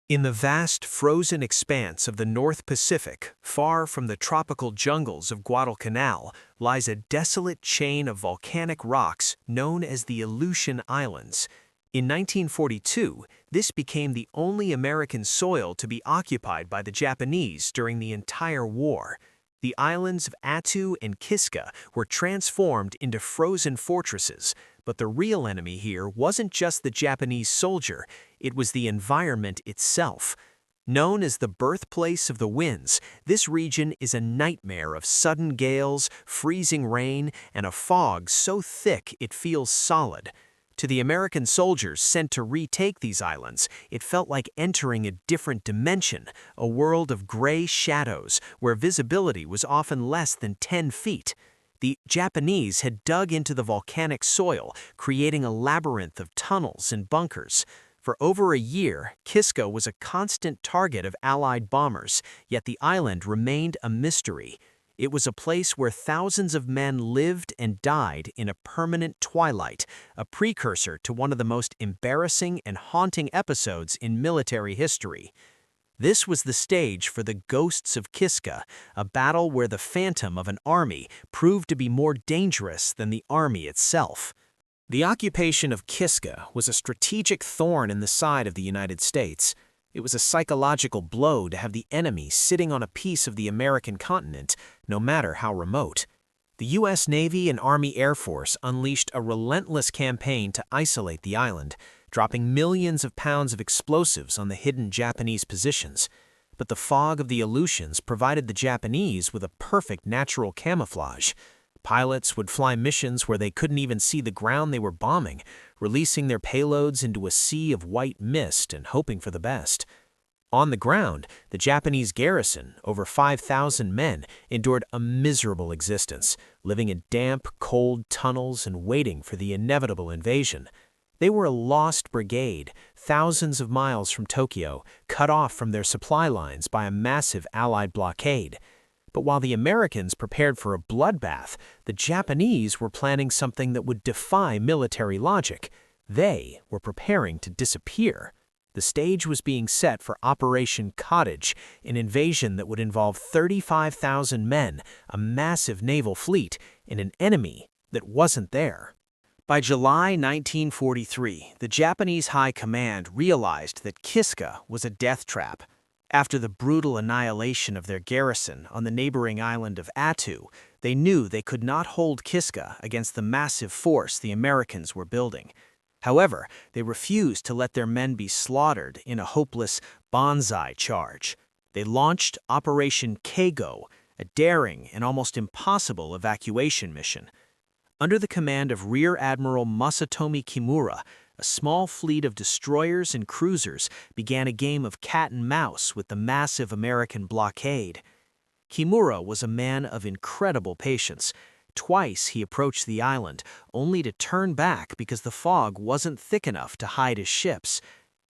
In the vast frozen expanse of the North Pacific, far from the tropical jungles of Guadalcanal, lies a desolate chain of volcanic rocks known as the Aleutian Islands. In 1942, this became the only American soil to be occupied by the Japanese during the entire war. The islands of Attu and Kiska were transformed into frozen fortresses, but the real enemy here wasn't just the Japanese soldier, it was the environment itself. Known as the birthplace of the winds, this region is a nightmare of sudden gales, freezing rain, and a fog so thick it feels solid. To the American soldiers sent to retake these islands, it felt like entering a different dimension, a world of gray shadows where visibility was often less than 10 feet. The Japanese had dug into the volcanic soil, creating a labyrinth of tunnels and bunkers. For over a year, Kiska was a constant target of Allied bombers, yet the island remained a mystery. It was a place where thousands of men lived and died in a permanent twilight, a precursor to one of the most embarrassing and haunting episodes in military history. This was the stage for the Ghosts of Kiska, a battle where the phantom of an army proved to be more dangerous than the army itself. The occupation of Kiska was a strategic thorn in the side of the United States. It was a psychological blow to have the enemy sitting on a piece of the American continent, no matter how remote. The U.S. Navy and Army Air Force unleashed a relentless campaign to isolate the island, dropping millions of pounds of explosives on the hidden Japanese positions. But the fog of the Aleutians provided the Japanese with a perfect natural camouflage. Pilots would fly missions where they couldn't even see the ground they were bombing, releasing their payloads into a sea of white mist and hoping for the best. On the ground, the Japanese garrison, over 5,000 men, endured a miserable existence, living in damp, cold tunnels and waiting for the inevitable invasion. They were a lost brigade, thousands of miles from Tokyo, cut off from their supply lines by a massive Allied blockade. But while the Americans prepared for a bloodbath, the Japanese were planning something that would defy military logic. They were preparing to disappear. The stage was being set for Operation Cottage, an invasion that would involve 35,000 men, a massive naval fleet, and an enemy that wasn't there. By July 1943, the Japanese High Command realized that Kiska was a death trap. After the brutal annihilation of their garrison on the neighboring island of Attu, they knew they could not hold Kiska against the massive force the Americans were building. However, they refused to let their men be slaughtered in a hopeless banzai charge. They launched Operation Keigo, a daring and almost impossible evacuation mission. Under the command of Rear Admiral Masatomi Kimura, a small fleet of destroyers and cruisers began a game of cat and mouse with the massive American blockade. Kimura was a man of incredible patience. Twice he approached the island, only to turn back because the fog wasn't thick enough to hide his ships.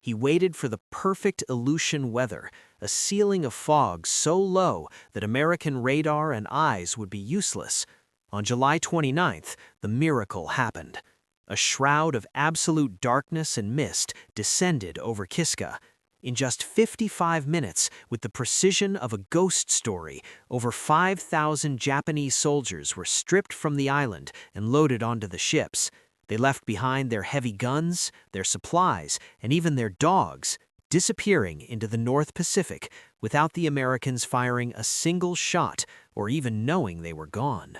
He waited for the perfect Aleutian weather, a ceiling of fog so low that American radar and eyes would be useless. On July 29th, the miracle happened. A shroud of absolute darkness and mist descended over Kiska. In just 55 minutes, with the precision of a ghost story, over 5,000 Japanese soldiers were stripped from the island and loaded onto the ships. They left behind their heavy guns, their supplies, and even their dogs, disappearing into the North Pacific without the Americans firing a single shot or even knowing they were gone.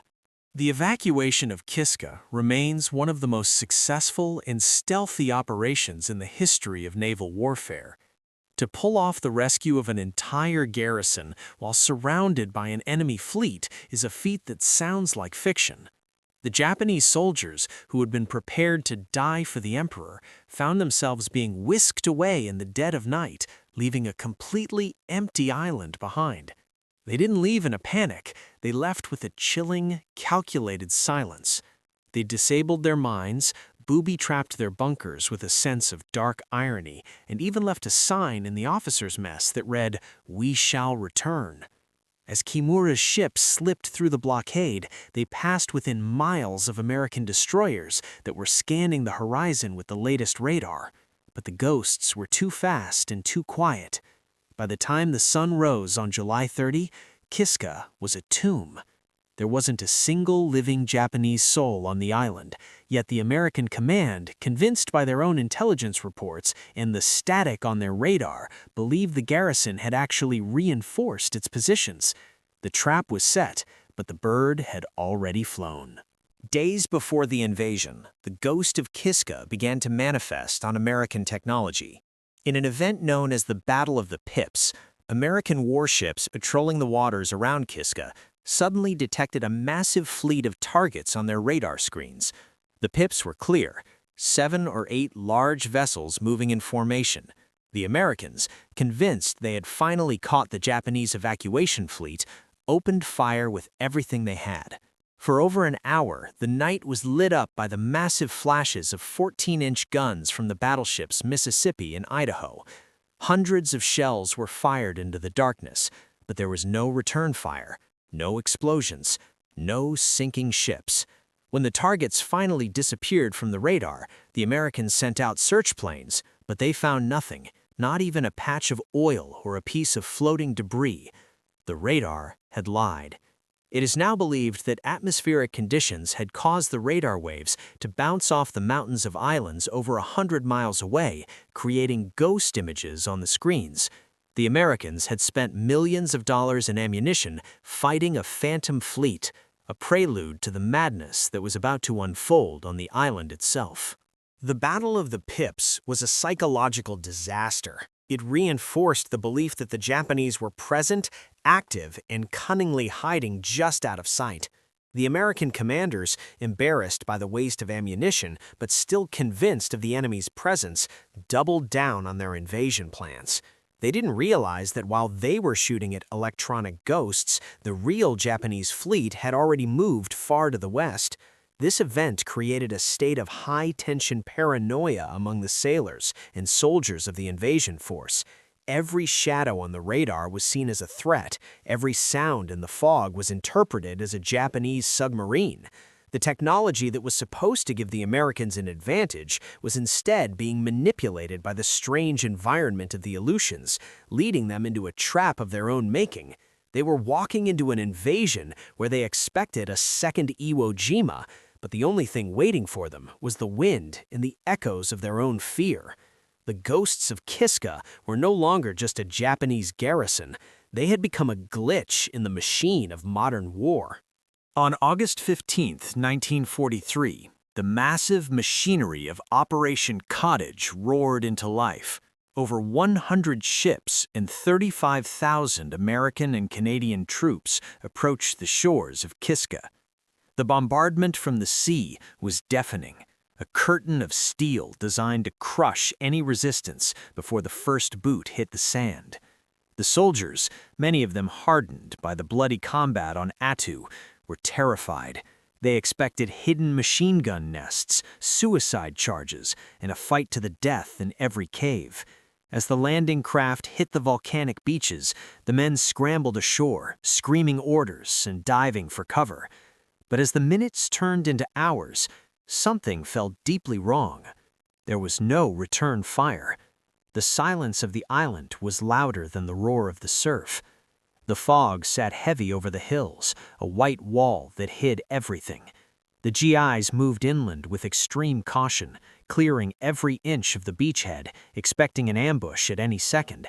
The evacuation of Kiska remains one of the most successful and stealthy operations in the history of naval warfare. To pull off the rescue of an entire garrison while surrounded by an enemy fleet is a feat that sounds like fiction. The Japanese soldiers, who had been prepared to die for the emperor, found themselves being whisked away in the dead of night, leaving a completely empty island behind. They didn't leave in a panic, they left with a chilling, calculated silence. They disabled their minds, booby-trapped their bunkers with a sense of dark irony, and even left a sign in the officers' mess that read, "We shall return." As Kimura's ship slipped through the blockade, they passed within miles of American destroyers that were scanning the horizon with the latest radar. but the ghosts were too fast and too quiet. By the time the sun rose on July 30, Kiska was a tomb. There wasn't a single living Japanese soul on the island, yet the American command, convinced by their own intelligence reports and the static on their radar, believed the garrison had actually reinforced its positions. The trap was set, but the bird had already flown. Days before the invasion, the ghost of Kiska began to manifest on American technology. In an event known as the Battle of the Pips, American warships patrolling the waters around Kiska suddenly detected a massive fleet of targets on their radar screens. The Pips were clear, 7 or 8 large vessels moving in formation. The Americans, convinced they had finally caught the Japanese evacuation fleet, opened fire with everything they had. For over an hour, the night was lit up by the massive flashes of 14-inch guns from the battleships Mississippi and Idaho. Hundreds of shells were fired into the darkness, but there was no return fire, no explosions, no sinking ships. When the targets finally disappeared from the radar, the Americans sent out search planes, but they found nothing, not even a patch of oil or a piece of floating debris. The radar had lied. It is now believed that atmospheric conditions had caused the radar waves to bounce off the mountains of islands over 100 miles away, creating ghost images on the screens. The Americans had spent millions of dollars in ammunition fighting a phantom fleet, a prelude to the madness that was about to unfold on the island itself. The Battle of the Pips was a psychological disaster. It reinforced the belief that the Japanese were present, active, and cunningly hiding just out of sight. The American commanders, embarrassed by the waste of ammunition but still convinced of the enemy's presence, doubled down on their invasion plans. They didn't realize that while they were shooting at electronic ghosts, the real Japanese fleet had already moved far to the west. This event created a state of high-tension paranoia among the sailors and soldiers of the invasion force. Every shadow on the radar was seen as a threat. Every sound in the fog was interpreted as a Japanese submarine. The technology that was supposed to give the Americans an advantage was instead being manipulated by the strange environment of the Aleutians, leading them into a trap of their own making. They were walking into an invasion where they expected a second Iwo Jima, but the only thing waiting for them was the wind and the echoes of their own fear. The ghosts of Kiska were no longer just a Japanese garrison. They had become a glitch in the machine of modern war. On August 15, 1943, the massive machinery of Operation Cottage roared into life. Over 100 ships and 35,000 American and Canadian troops approached the shores of Kiska. The bombardment from the sea was deafening, a curtain of steel designed to crush any resistance before the first boot hit the sand. The soldiers, many of them hardened by the bloody combat on Attu, were terrified. They expected hidden machine gun nests, suicide charges, and a fight to the death in every cave. As the landing craft hit the volcanic beaches, the men scrambled ashore, screaming orders and diving for cover. But as the minutes turned into hours, something felt deeply wrong. There was no return fire. The silence of the island was louder than the roar of the surf. The fog sat heavy over the hills, a white wall that hid everything. The GIs moved inland with extreme caution, clearing every inch of the beachhead, expecting an ambush at any second.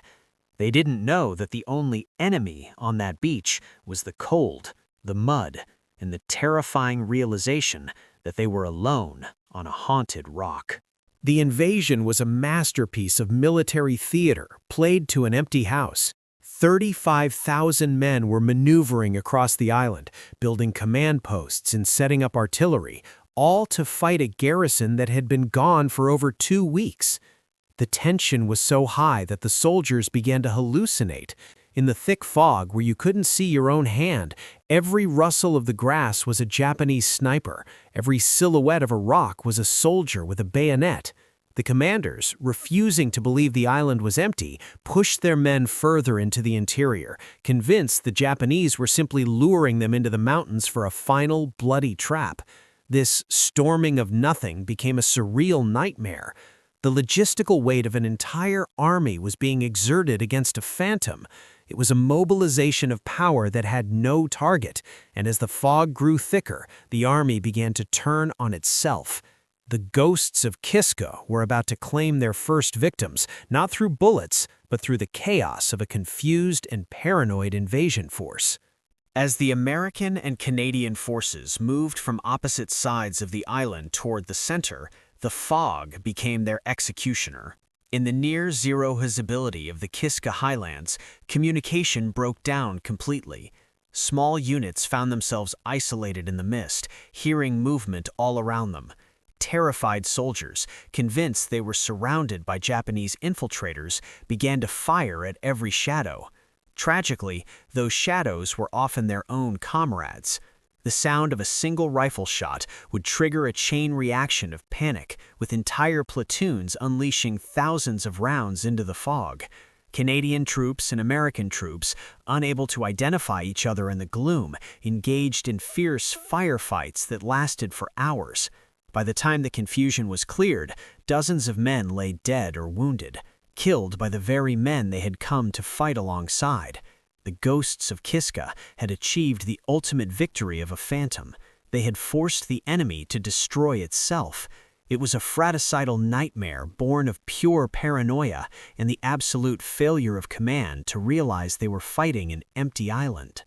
They didn't know that the only enemy on that beach was the cold, the mud, and the terrifying realization that they were alone on a haunted rock. The invasion was a masterpiece of military theater played to an empty house. 35,000 men were maneuvering across the island, building command posts and setting up artillery, all to fight a garrison that had been gone for over 2 weeks. The tension was so high that the soldiers began to hallucinate. In the thick fog where you couldn't see your own hand, every rustle of the grass was a Japanese sniper. Every silhouette of a rock was a soldier with a bayonet. The commanders, refusing to believe the island was empty, pushed their men further into the interior, convinced the Japanese were simply luring them into the mountains for a final bloody trap. This storming of nothing became a surreal nightmare. The logistical weight of an entire army was being exerted against a phantom. It was a mobilization of power that had no target, and as the fog grew thicker, the army began to turn on itself. The ghosts of Kiska were about to claim their first victims, not through bullets, but through the chaos of a confused and paranoid invasion force. As the American and Canadian forces moved from opposite sides of the island toward the center, the fog became their executioner. In the near-zero visibility of the Kiska Highlands, communication broke down completely. Small units found themselves isolated in the mist, hearing movement all around them. Terrified soldiers, convinced they were surrounded by Japanese infiltrators, began to fire at every shadow. Tragically, those shadows were often their own comrades. The sound of a single rifle shot would trigger a chain reaction of panic, with entire platoons unleashing thousands of rounds into the fog. Canadian troops and American troops, unable to identify each other in the gloom, engaged in fierce firefights that lasted for hours. By the time the confusion was cleared, dozens of men lay dead or wounded, killed by the very men they had come to fight alongside. The ghosts of Kiska had achieved the ultimate victory of a phantom. They had forced the enemy to destroy itself. It was a fratricidal nightmare born of pure paranoia and the absolute failure of command to realize they were fighting an empty island.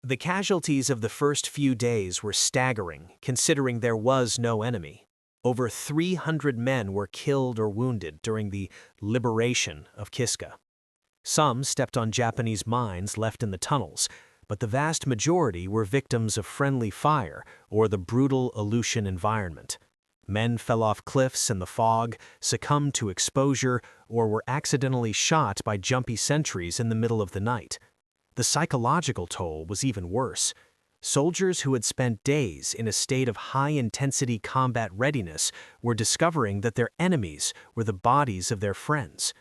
The casualties of the first few days were staggering, considering there was no enemy. Over 300 men were killed or wounded during the liberation of Kiska. Some stepped on Japanese mines left in the tunnels, but the vast majority were victims of friendly fire or the brutal Aleutian environment. Men fell off cliffs in the fog, succumbed to exposure, or were accidentally shot by jumpy sentries in the middle of the night. The psychological toll was even worse. Soldiers who had spent days in a state of high-intensity combat readiness were discovering that their enemies were the bodies of their friends.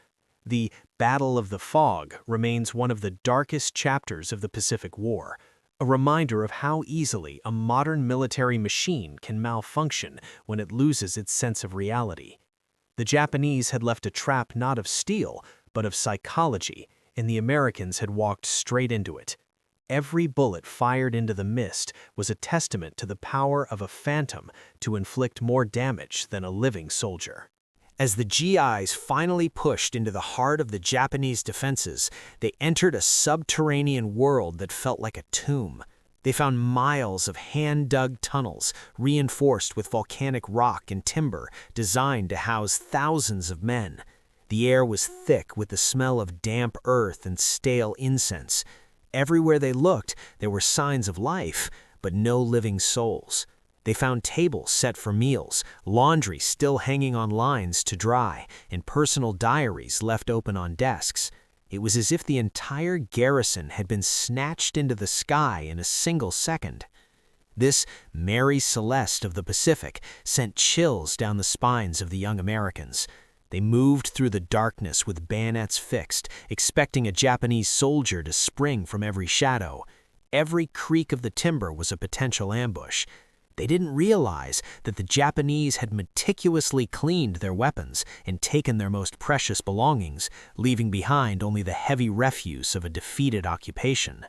The Battle of the Fog remains one of the darkest chapters of the Pacific War, a reminder of how easily a modern military machine can malfunction when it loses its sense of reality. The Japanese had left a trap not of steel, but of psychology, and the Americans had walked straight into it. Every bullet fired into the mist was a testament to the power of a phantom to inflict more damage than a living soldier. As the GIs finally pushed into the heart of the Japanese defenses, they entered a subterranean world that felt like a tomb. They found miles of hand-dug tunnels, reinforced with volcanic rock and timber, designed to house thousands of men. The air was thick with the smell of damp earth and stale incense. Everywhere they looked, there were signs of life, but no living souls. They found tables set for meals, laundry still hanging on lines to dry, and personal diaries left open on desks. It was as if the entire garrison had been snatched into the sky in a single second. This Mary Celeste of the Pacific sent chills down the spines of the young Americans. They moved through the darkness with bayonets fixed, expecting a Japanese soldier to spring from every shadow. Every creak of the timber was a potential ambush. They didn't realize that the Japanese had meticulously cleaned their weapons and taken their most precious belongings, leaving behind only the heavy refuse of a defeated occupation.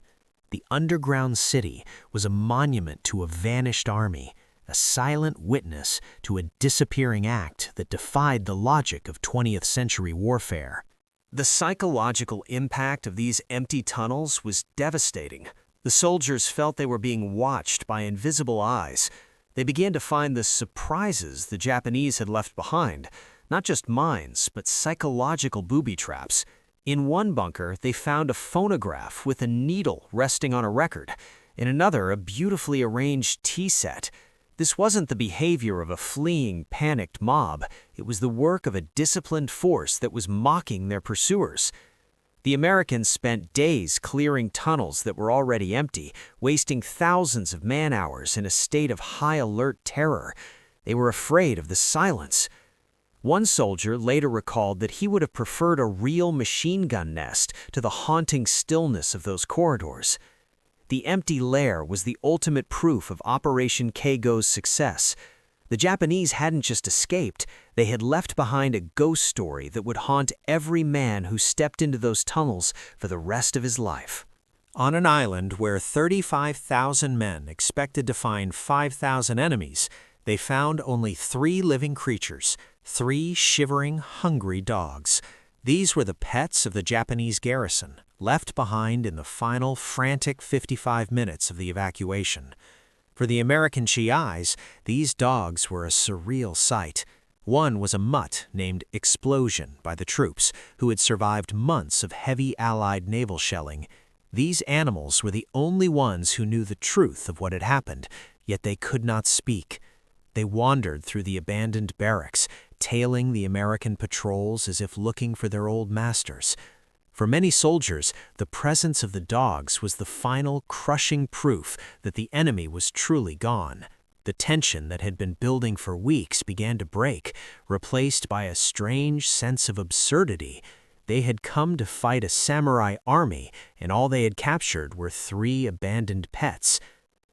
The underground city was a monument to a vanished army, a silent witness to a disappearing act that defied the logic of 20th century warfare. The psychological impact of these empty tunnels was devastating. The soldiers felt they were being watched by invisible eyes. They began to find the surprises the Japanese had left behind, not just mines, but psychological booby traps. In one bunker, they found a phonograph with a needle resting on a record. In another, a beautifully arranged tea set. This wasn't the behavior of a fleeing, panicked mob. It was the work of a disciplined force that was mocking their pursuers. The Americans spent days clearing tunnels that were already empty, wasting thousands of man-hours in a state of high-alert terror. They were afraid of the silence. One soldier later recalled that he would have preferred a real machine gun nest to the haunting stillness of those corridors. The empty lair was the ultimate proof of Operation K-Go's success. The Japanese hadn't just escaped, they had left behind a ghost story that would haunt every man who stepped into those tunnels for the rest of his life. On an island where 35,000 men expected to find 5,000 enemies, they found only 3 living creatures, 3 shivering, hungry dogs. These were the pets of the Japanese garrison, left behind in the final frantic 55 minutes of the evacuation. For the American GIs, these dogs were a surreal sight. One was a mutt named Explosion by the troops, who had survived months of heavy Allied naval shelling. These animals were the only ones who knew the truth of what had happened, yet they could not speak. They wandered through the abandoned barracks, tailing the American patrols as if looking for their old masters. For many soldiers, the presence of the dogs was the final crushing proof that the enemy was truly gone. The tension that had been building for weeks began to break, replaced by a strange sense of absurdity. They had come to fight a samurai army, and all they had captured were 3 abandoned pets.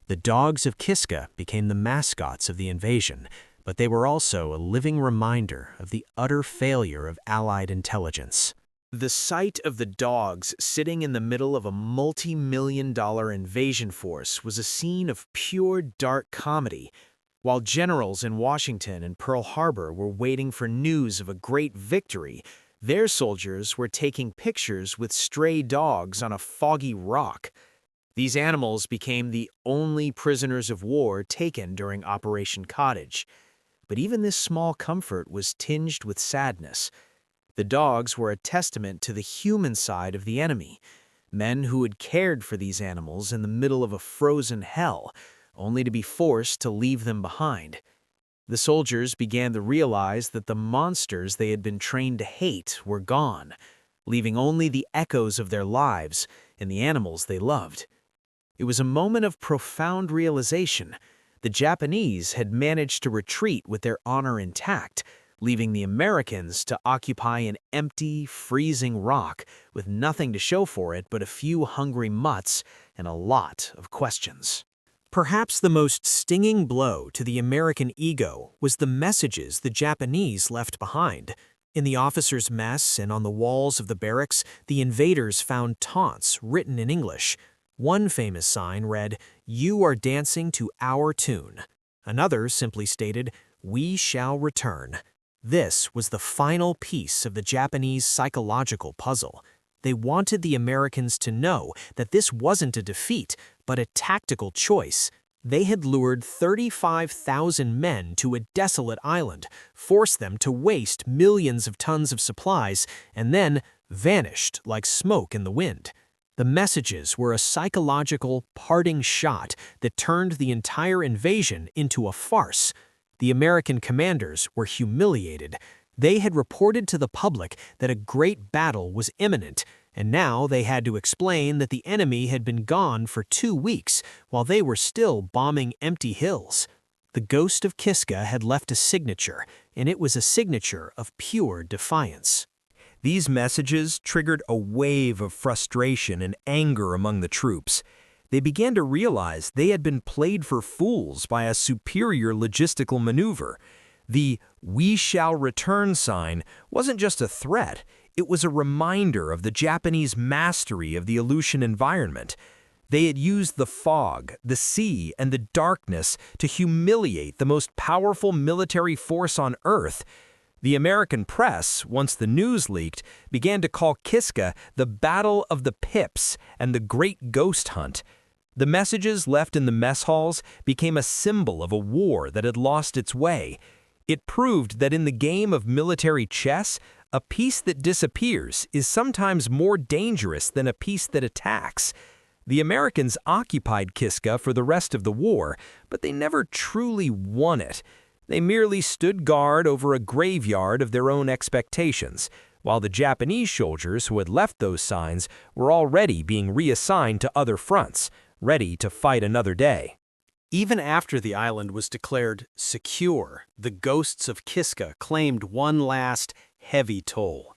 The dogs of Kiska became the mascots of the invasion, but they were also a living reminder of the utter failure of Allied intelligence. The sight of the dogs sitting in the middle of a multi-million-dollar invasion force was a scene of pure dark comedy. While generals in Washington and Pearl Harbor were waiting for news of a great victory, their soldiers were taking pictures with stray dogs on a foggy rock. These animals became the only prisoners of war taken during Operation Cottage. But even this small comfort was tinged with sadness. The dogs were a testament to the human side of the enemy, men who had cared for these animals in the middle of a frozen hell, only to be forced to leave them behind. The soldiers began to realize that the monsters they had been trained to hate were gone, leaving only the echoes of their lives and the animals they loved. It was a moment of profound realization. The Japanese had managed to retreat with their honor intact, leaving the Americans to occupy an empty, freezing rock with nothing to show for it but a few hungry mutts and a lot of questions. Perhaps the most stinging blow to the American ego was the messages the Japanese left behind. In the officers' mess and on the walls of the barracks, the invaders found taunts written in English. One famous sign read, "You are dancing to our tune." Another simply stated, "We shall return." This was the final piece of the Japanese psychological puzzle. They wanted the Americans to know that this wasn't a defeat, but a tactical choice. They had lured 35,000 men to a desolate island, forced them to waste millions of tons of supplies, and then vanished like smoke in the wind. The messages were a psychological parting shot that turned the entire invasion into a farce. The American commanders were humiliated. They had reported to the public that a great battle was imminent, and now they had to explain that the enemy had been gone for 2 weeks while they were still bombing empty hills. The ghost of Kiska had left a signature, and it was a signature of pure defiance. These messages triggered a wave of frustration and anger among the troops. They began to realize they had been played for fools by a superior logistical maneuver. The "We shall return" sign wasn't just a threat, it was a reminder of the Japanese mastery of the Aleutian environment. They had used the fog, the sea, and the darkness to humiliate the most powerful military force on Earth. The American press, once the news leaked, began to call Kiska the Battle of the Pips and the Great Ghost Hunt. The messages left in the mess halls became a symbol of a war that had lost its way. It proved that in the game of military chess, a piece that disappears is sometimes more dangerous than a piece that attacks. The Americans occupied Kiska for the rest of the war, but they never truly won it. They merely stood guard over a graveyard of their own expectations, while the Japanese soldiers who had left those signs were already being reassigned to other fronts, ready to fight another day. Even after the island was declared secure, the ghosts of Kiska claimed one last, heavy toll.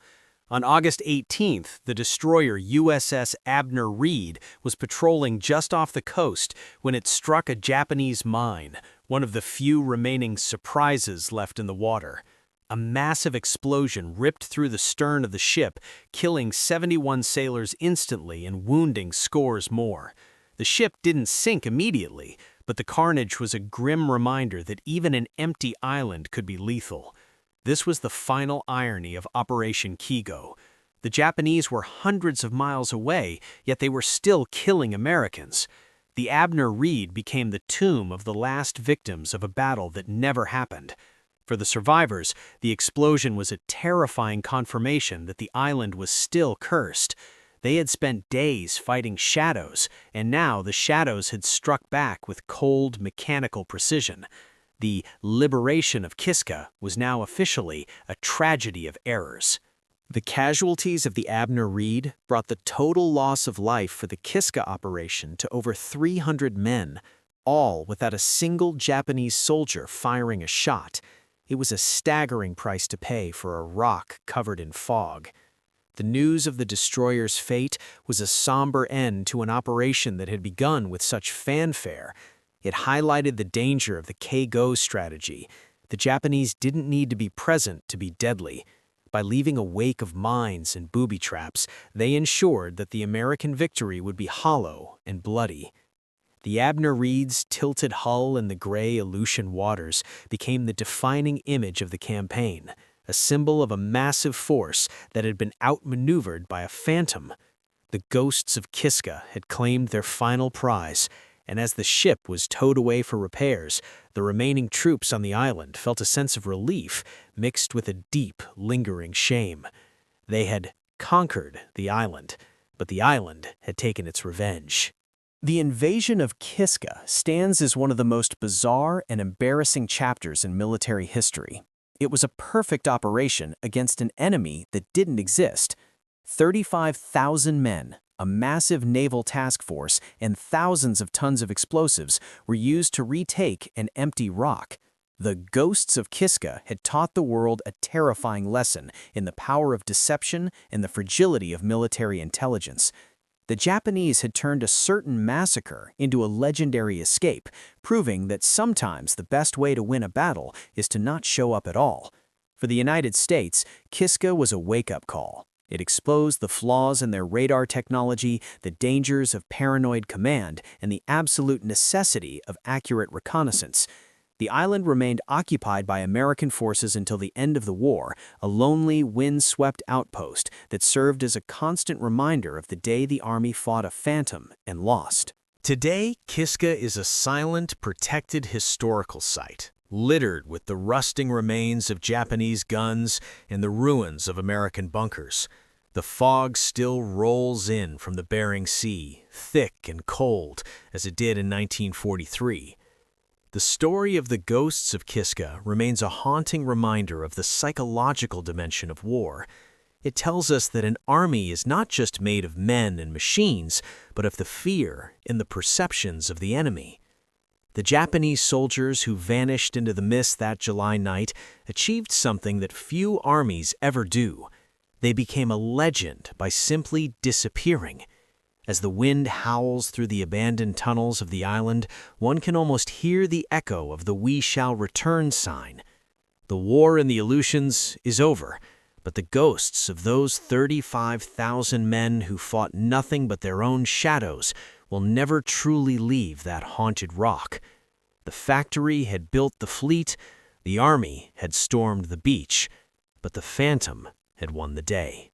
On August 18th, the destroyer USS Abner Reed was patrolling just off the coast when it struck a Japanese mine, one of the few remaining surprises left in the water. A massive explosion ripped through the stern of the ship, killing 71 sailors instantly and wounding scores more. The ship didn't sink immediately, but the carnage was a grim reminder that even an empty island could be lethal. This was the final irony of Operation Kigo. The Japanese were hundreds of miles away, yet they were still killing Americans. The Abner Reed became the tomb of the last victims of a battle that never happened. For the survivors, the explosion was a terrifying confirmation that the island was still cursed. They had spent days fighting shadows, and now the shadows had struck back with cold, mechanical precision. The liberation of Kiska was now officially a tragedy of errors. The casualties of the Abner Reed brought the total loss of life for the Kiska operation to over 300 men, all without a single Japanese soldier firing a shot. It was a staggering price to pay for a rock covered in fog. The news of the destroyer's fate was a somber end to an operation that had begun with such fanfare. It highlighted the danger of the K-Go strategy. The Japanese didn't need to be present to be deadly. By leaving a wake of mines and booby traps, they ensured that the American victory would be hollow and bloody. The Abner Reed's tilted hull in the gray Aleutian waters became the defining image of the campaign, a symbol of a massive force that had been outmaneuvered by a phantom. The ghosts of Kiska had claimed their final prize, and as the ship was towed away for repairs, the remaining troops on the island felt a sense of relief mixed with a deep, lingering shame. They had conquered the island, but the island had taken its revenge. The invasion of Kiska stands as one of the most bizarre and embarrassing chapters in military history. It was a perfect operation against an enemy that didn't exist. 35,000 men, a massive naval task force, and thousands of tons of explosives were used to retake an empty rock. The ghosts of Kiska had taught the world a terrifying lesson in the power of deception and the fragility of military intelligence. The Japanese had turned a certain massacre into a legendary escape, proving that sometimes the best way to win a battle is to not show up at all. For the United States, Kiska was a wake-up call. It exposed the flaws in their radar technology, the dangers of paranoid command, and the absolute necessity of accurate reconnaissance. The island remained occupied by American forces until the end of the war, a lonely, wind-swept outpost that served as a constant reminder of the day the Army fought a phantom and lost. Today, Kiska is a silent, protected historical site, littered with the rusting remains of Japanese guns and the ruins of American bunkers. The fog still rolls in from the Bering Sea, thick and cold, as it did in 1943. The story of the ghosts of Kiska remains a haunting reminder of the psychological dimension of war. It tells us that an army is not just made of men and machines, but of the fear and the perceptions of the enemy. The Japanese soldiers who vanished into the mist that July night achieved something that few armies ever do. They became a legend by simply disappearing. As the wind howls through the abandoned tunnels of the island, one can almost hear the echo of the "We shall return" sign. The war in the Aleutians is over, but the ghosts of those 35,000 men who fought nothing but their own shadows will never truly leave that haunted rock. The factory had built the fleet, the army had stormed the beach, but the phantom had won the day.